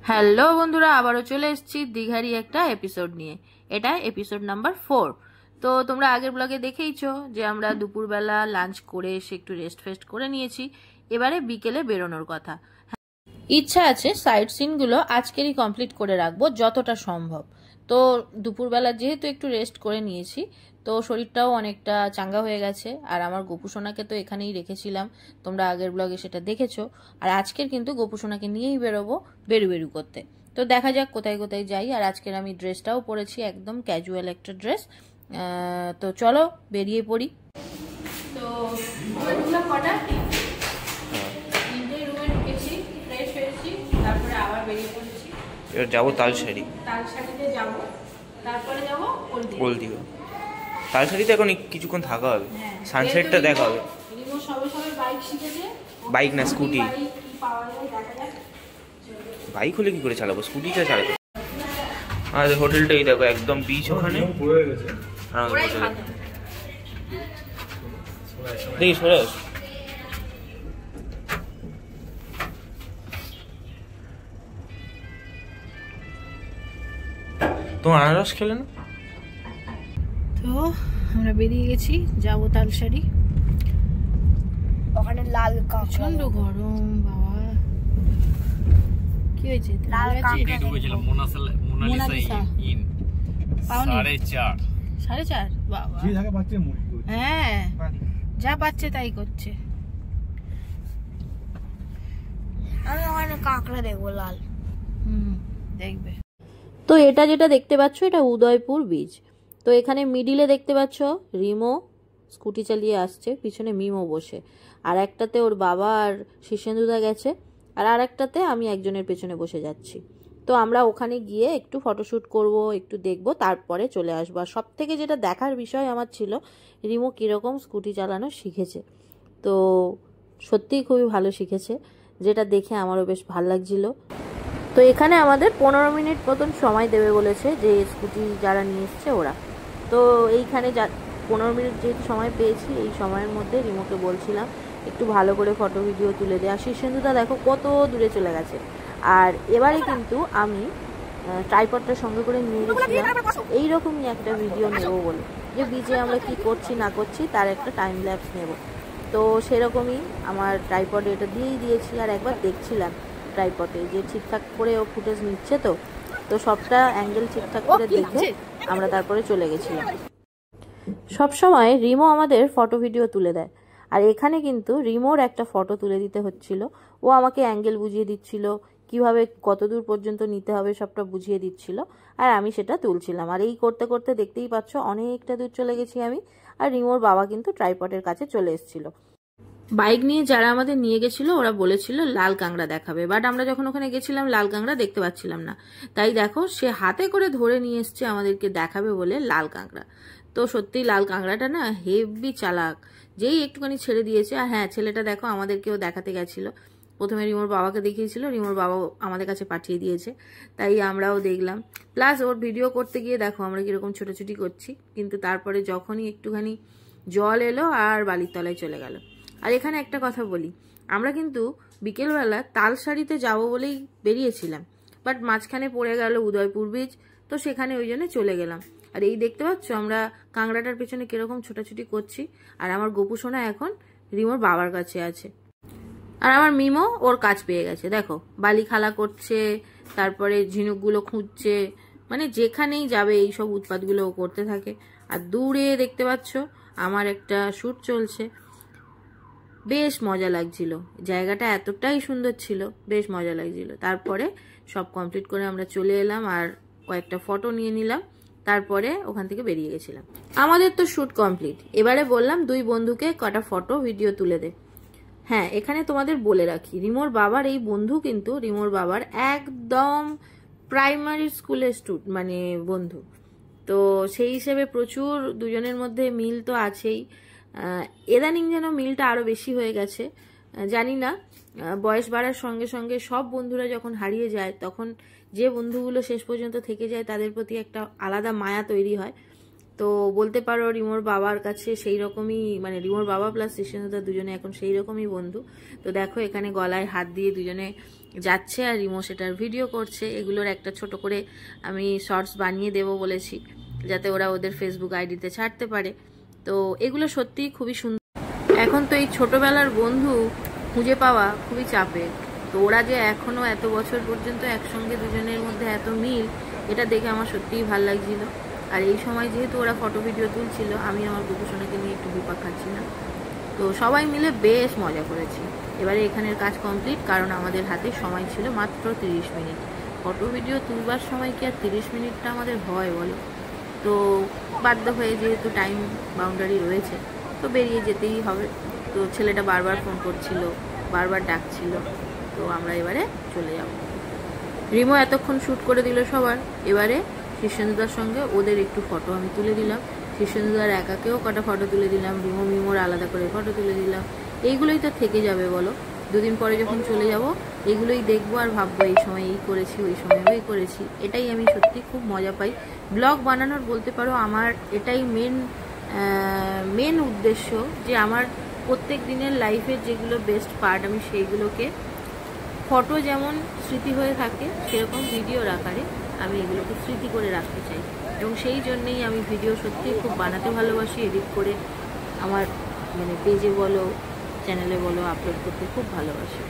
Hello বন্ধুরা, আবারও চলে এসেছি দীঘারই একটা এপিসোড নিয়ে। এটা এপিসোড নাম্বার 4। তো তোমরা আগের ব্লগে দেখেইছো যে আমরা দুপুরবেলা লাঞ্চ করে এসে একটু রেস্ট ফেস্ট করে নিয়েছি। এবারে বিকেলে বেরোনোর কথা। ইচ্ছা আছে সাইট সিনগুলো আজকেরই কমপ্লিট করে রাখবো যতটা সম্ভব। তো দুপুরবেলা যেহেতু একটু রেস্ট করে নিয়েছি, তো শরীরটাও অনেকটা চাঙ্গা হয়ে গেছে। আর আমার গোপুসোনাকে তো এখানেই রেখেছিলাম, তোমরা আগের ব্লগে সেটা দেখেছো। আর আজকের কিন্তু গোপুসোনাকে নিয়েই বেরোবো বেরু করতে। তো দেখা যাক কোথায় কোথায় যাই। আর আজকের আমি ড্রেসটাও পরেছি, একদম ক্যাজুয়াল একটা ড্রেস। তো চলো বেরিয়ে পড়ি। তো কটা তারপরে আবার বেরিয়ে পড়েছি। এবার যাবো তালসারি। তালসারিতে যাবো, তারপরে যাবো হলদিয়া। তালসারিতে এখন কিছুক্ষণ থাকা হবে, সানসেটটা দেখা হবে। রিমো সবে সবে বাইক শিখেছে। বাইক না স্কুটি। বাইক হলে কি করে চালাবো, স্কুটিটা চালাবো। আর হোটেলটাই দেখো, একদম বিচ ওখানে। দেখি সরে আস। তোমার আনারস খেলে না? তো আমরা বেরিয়ে গেছি, যাবো তালসারি। ওখানে লাল প্রচন্ড গরম বাবা। কি হয়েছে? লাল কাঁকড়া ঢুকেছিলাম মোনালিসা ইন 4:30 বাবা। হ্যাঁ, যা পাচ্ছে তাই করছে। আমি ওখানে কাঁকড়া দেখবো লাল। দেখবে তো। এটা যেটা দেখতে পাচ্ছ, এটা উদয়পুর বিচ। তো এখানে মিডিলে দেখতে পাচ্ছ রিমো স্কুটি চালিয়ে আসছে, পিছনে মিমো বসে। আর একটাতে ওর বাবা আর শীর্ষেন্দুদা গেছে, আর আরেকটাতে আমি একজনের পেছনে বসে যাচ্ছি। তো আমরা ওখানে গিয়ে একটু ফটোশ্যুট করব, একটু দেখব, তারপরে চলে আসবো। আর সব থেকে যেটা দেখার বিষয় আমার ছিল, রিমো কীরকম স্কুটি চালানো শিখেছে। তো সত্যিই খুবই ভালো শিখেছে, যেটা দেখে আমারও বেশ ভালো লাগছিল। তো এখানে আমাদের 15 মিনিট মতন সময় দেবে বলেছে, যে স্কুটি যারা নিয়ে এসছে ওরা। তো এইখানে 15 মিনিট যেহেতু সময় পেয়েছি, এই সময়ের মধ্যে রিমোকে বলছিলাম একটু ভালো করে ফটো ভিডিও তুলে দেয়। আর শীর্ষেন্দুদা দেখো কত দূরে চলে গেছে। আর এবারে কিন্তু আমি ট্রাইপডটা সঙ্গে করে নিয়ে গেছিলাম এইরকমই একটা ভিডিও নেব বলে, যে বিচে আমরা কি করছি না করছি তার একটা টাইম ল্যাপস নেব। তো সেরকমই আমার ট্রাইপডে এটা দিয়েই দিয়েছি। আর একবার দেখছিলাম ট্রাইপডে যে ঠিকঠাক করে ও ফুটেজ নিচ্ছে। তো সবটা অ্যাঙ্গেল ঠিকঠাক করে দেখে আমরা তারপরে চলে গেছিলাম। সবসময় রিমো আমাদের ফটো ভিডিও তুলে দেয়, আর এখানে কিন্তু রিমোর একটা ফটো তুলে দিতে হচ্ছিল। ও আমাকে অ্যাঙ্গেল বুঝিয়ে দিচ্ছিল, কিভাবে কত দূর পর্যন্ত নিতে হবে সবটা বুঝিয়ে দিচ্ছিল, আর আমি সেটা তুলছিলাম। আর এই করতে করতে দেখতেই পাচ্ছ অনেকটা দূর চলে গেছি আমি। আর রিমোর বাবা কিন্তু ট্রাইপডের কাছে চলে এসেছিল। বাইক নিয়ে যারা আমাদের নিয়ে গেছিল ওরা বলেছিল লাল কাঁকড়া দেখাবে, বাট আমরা যখন ওখানে গেছিলাম লাল কাঁকড়া দেখতে পাচ্ছিলাম না। তাই দেখো সে হাতে করে ধরে নিয়ে এসছে আমাদেরকে দেখাবে বলে লাল কাঁকড়া। তো সত্যি লাল কাঁকড়াটা না হেভি চালাক, যেই একটুখানি ছেড়ে দিয়েছে। আর হ্যাঁ, ছেলেটা দেখো আমাদেরকেও দেখাতে গেছিল। প্রথমে রিমোর বাবাকে দেখিয়েছিল, রিমোর বাবাও আমাদের কাছে পাঠিয়ে দিয়েছে, তাই আমরাও দেখলাম। প্লাস ওর ভিডিও করতে গিয়ে দেখো আমরা কিরকম ছোটাছুটি করছি, কিন্তু তারপরে যখনই একটুখানি জল এলো আর বালির তলায় চলে গেল। আর এখানে একটা কথা বলি, আমরা কিন্তু বিকেলবেলা তালসারিতে যাব বলেই বেরিয়েছিলাম, বাট মাঝখানে পড়ে গেল উদয়পুর বিচ। তো সেখানে ওই জন্য চলে গেলাম। আর এই দেখতে পাচ্ছ আমরা কাঁকড়াটার পেছনে কিরকম ছোটাছুটি করছি। আর আমার গোপুসোনা এখন রিমোর বাবার কাছে আছে, আর আমার মিমো ওর কাজ পেয়ে গেছে। দেখো বালি খালা করছে, তারপরে ঝিনুকগুলো খুঁজছে, মানে যেখানেই যাবে এইসব উৎপাতগুলো ও করতে থাকে। আর দূরে দেখতে পাচ্ছ আমার একটা শ্যুট চলছে, বেশ মজা লাগছিল। জায়গাটা এতটাই সুন্দর ছিল, বেশ মজা লাগছিল। তারপরে সব কমপ্লিট করে আমরা চলে এলাম আর কয়েকটা ফটো নিয়ে নিলাম, তারপরে ওখান থেকে বেরিয়ে গেছিলাম। আমাদের তো শ্যুট কমপ্লিট। এবারে বললাম দুই বন্ধুকে কটা ফটো ভিডিও তুলে দে। হ্যাঁ, এখানে তোমাদের বলে রাখি, রিমোর বাবার এই বন্ধু কিন্তু রিমোর বাবার একদম প্রাইমারি স্কুলের মানে বন্ধু। তো সেই হিসেবে প্রচুর দুজনের মধ্যে মিল তো আছেই। ইদানিং যেন মিলটা আরো বেশি হয়ে গেছে। জানি না, বয়স বাড়ার সঙ্গে সঙ্গে সব বন্ধুরা যখন হারিয়ে যায়, তখন যে বন্ধুগুলো শেষ পর্যন্ত থেকে যায় তাদের প্রতি একটা আলাদা মায়া তৈরি হয়। তো বলতে পারো রিমোর বাবার কাছে সেই রকমই, মানে রিমোর বাবা প্লাস শীর্ষেন্দুদা দুজনে এখন সেই রকমই বন্ধু। তো দেখো এখানে গলায় হাত দিয়ে দুজনে যাচ্ছে আর রিমো সেটার ভিডিও করছে। এগুলোর একটা ছোট করে আমি শর্টস বানিয়ে দেব বলেছি, যাতে ওরা ওদের ফেসবুক আইডিতে ছাড়তে পারে। তো এগুলো সত্যিই খুবই সুন্দর। এখন তো এই ছোটবেলার বন্ধু খুঁজে পাওয়া খুবই চাপের। তো ওরা যে এখনো এত বছর পর্যন্ত একসঙ্গে দুজনের মধ্যে এত মিল, এটা দেখে আমার সত্যিই ভালো লাগছিল। আর এই সময় যেহেতু ওরা ফটো ভিডিও তুলছিল, আমি আমার বুকুসোনাকে নিয়ে একটু বিপাক খাচ্ছিলাম। তো সবাই মিলে বেশ মজা করেছি। এবারে এখানের কাজ কমপ্লিট, কারণ আমাদের হাতে সময় ছিল মাত্র 30 মিনিট। ফটো ভিডিও তুলবার সময় কি আর 30 মিনিটটা আমাদের হয় বলো? তো বাধ্য হয়ে যেহেতু টাইম বাউন্ডারি রয়েছে, তো বেরিয়ে যেতেই হবে। তো ছেলেটা বারবার ফোন করছিল, বারবার ডাকছিল। তো আমরা এবারে চলে যাব। রিমো এতক্ষণ শ্যুট করে দিল সবার। এবারে শীর্ষেন্দুদার সঙ্গে ওদের একটু ফটো আমি তুলে দিলাম। শীর্ষেন্দুদার একাকেও কটা ফটো তুলে দিলাম, মিমোর আলাদা করে ফটো তুলে দিলাম। এইগুলোই তো থেকে যাবে বলো? দুদিন পরে যখন চলে যাব এইগুলোই দেখবো আর ভাববো এই সময় এই করেছি, ওই সময় ওই করেছি। এটাই আমি সত্যি খুব মজা পাই। ব্লগ বানানোর বলতে পারো আমার এটাই মেন উদ্দেশ্য, যে আমার প্রত্যেক দিনের লাইফের যেগুলো বেস্ট পার্ট আমি সেইগুলোকে ফটো যেমন স্মৃতি হয়ে থাকে, সেরকম ভিডিওর আকারে আমি এগুলোকে স্মৃতি করে রাখতে চাই। এবং সেই জন্যেই আমি ভিডিও সত্যি খুব বানাতে ভালোবাসি, এডিট করে আমার পেজে বলো চ্যানেলে বলো আপলোড করতে খুব ভালোবাসি।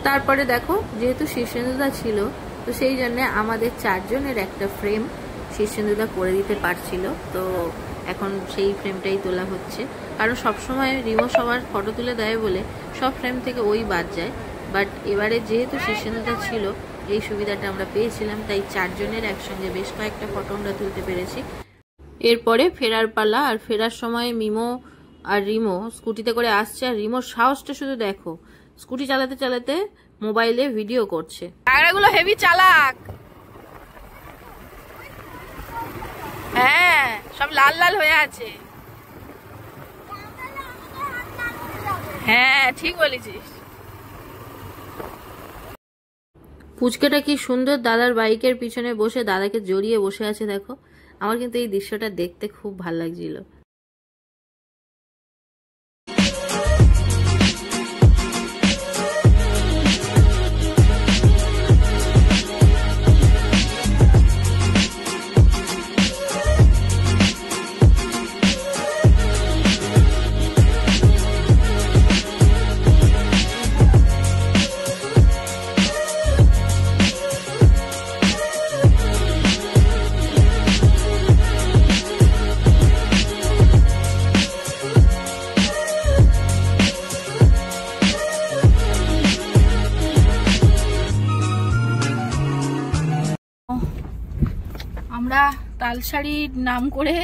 তারপরে দেখো, যেহেতু শীর্ষেন্দুদা ছিল, তো সেই জন্যে আমাদের 4 জনের একটা ফ্রেম শীর্ষেন্দুদা করে দিতে পারছিল। তো এখন সেই ফ্রেমটাই তোলা হচ্ছে, কারণ সবসময় রিমো সবার ফটো তুলে দেয় বলে সব ফ্রেম থেকে ওই বাদ যায়। বাট এবারে যেহেতু শীর্ষেন্দুদা ছিল, এই সুবিধাটা আমরা পেয়েছিলাম, তাই 4 জনের একসঙ্গে বেশ কয়েকটা ফটো আমরা তুলতে পেরেছি। এরপরে ফেরার পালা। আর ফেরার সময় মিমো আর রিমো স্কুটিতে করে আসছে। আর রিমোর সাহসটা শুধু দেখো, স্কুটি চালাতে চালাতে মোবাইলে ভিডিও করছে। টায়ারগুলো হেভি চালাক, হ্যাঁ সব লাল লাল হয়ে আছে। হ্যাঁ ঠিক বলেছিস। পুচকেটা কি সুন্দর দাদার বাইকের পিছনে বসে দাদাকে জড়িয়ে বসে আছে দেখো। আমার কিন্তু এই দৃশ্যটা দেখতে খুব ভালো লাগছিল। আমরা তালসারির নাম করে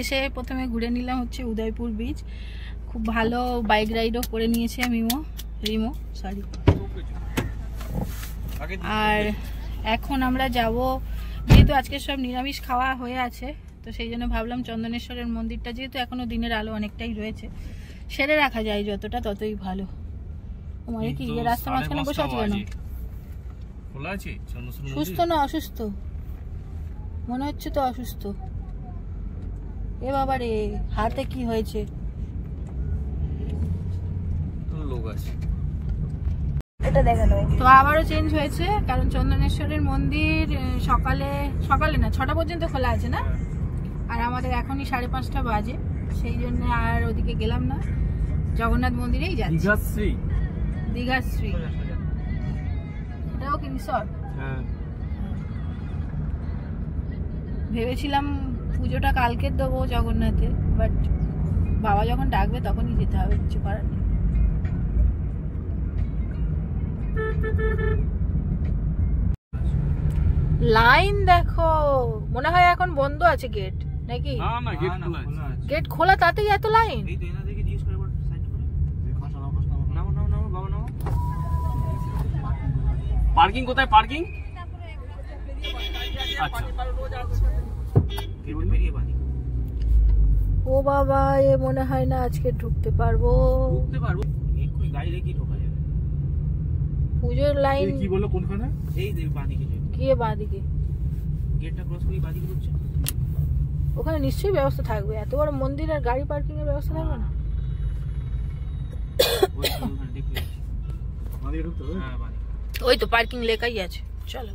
এসে প্রথমে ঘুরে নিলাম হচ্ছে উদয়পুর বিচ। খুব ভালো বাইক রাইডও করে নিয়েছে রিমো সরি। আর এখন আমরা যাব, যেহেতু আজকে সব নিরামিষ খাওয়া হয়ে আছে, তো সেই জন্য ভাবলাম চন্দনেশ্বরের মন্দিরটা যেহেতু এখনো দিনের আলো অনেকটাই রয়েছে, সেরে রাখা যায় যতটা ততই ভালো। তোমার কি রাস্তা মাঝখানে বসে আছে কেন? সুস্থ না অসুস্থ মনে হচ্ছে তো? অসুস্থ। এ বাবা রে, হাতে কি হয়েছে? এটা দেখে নাও। তো আবারও চেঞ্জ হয়েছে, কারণ চন্দনেশ্বরের মন্দির সকালে না 6টা পর্যন্ত খোলা আছে না, আর আমাদের এখনই 5:30 বাজে, সেই জন্য আর ওদিকে গেলাম না, জগন্নাথ মন্দিরেই যাচ্ছি। দীঘাশ্রী এটাও কি রিসর্ট? হ্যাঁ ভেবেছিলাম পুজোটা কালকে দেবো জগন্নাথে, বাট বাবা যখন ডাকবে তখনই যেতে হবে, কিছু করার নেই। লাইন দেখো, মনে হয় এখন বন্ধ আছে গেট নাকি? না গেট খোলা আছে। গেট খোলা তাতেই এত লাইন? এই তো এনাদেরকে জিজ্ঞেস করে বল, সাইড করে নাও বাবা নাও। পার্কিং কোথায়? পার্কিং আচ্ছা বেরিয়ে বানি। ও বাবা, এ মনে হয় না আজকে ঢুকতে পারবো। এক্ষুনি গাড়ি রেখে ঢোকা যাবে। পুজোর লাইন কি বললো কোনখানে? এই যে বাঁদিকে গিয়ে বাঁদিকে গেটটা ক্রস করে বাঁদিকে ঢুকছে। ওখানে নিশ্চয়ই ব্যবস্থা থাকবে, এত বড় মন্দির আর গাড়ি পার্কিং এর ব্যবস্থা থাকবে না? ওখানে দেখতে পাচ্ছি। বাঁদিকে ঢুকতে হবে? হ্যাঁ বাঁদিকে। ওই তো পার্কিং লেখাই আছে, চলো।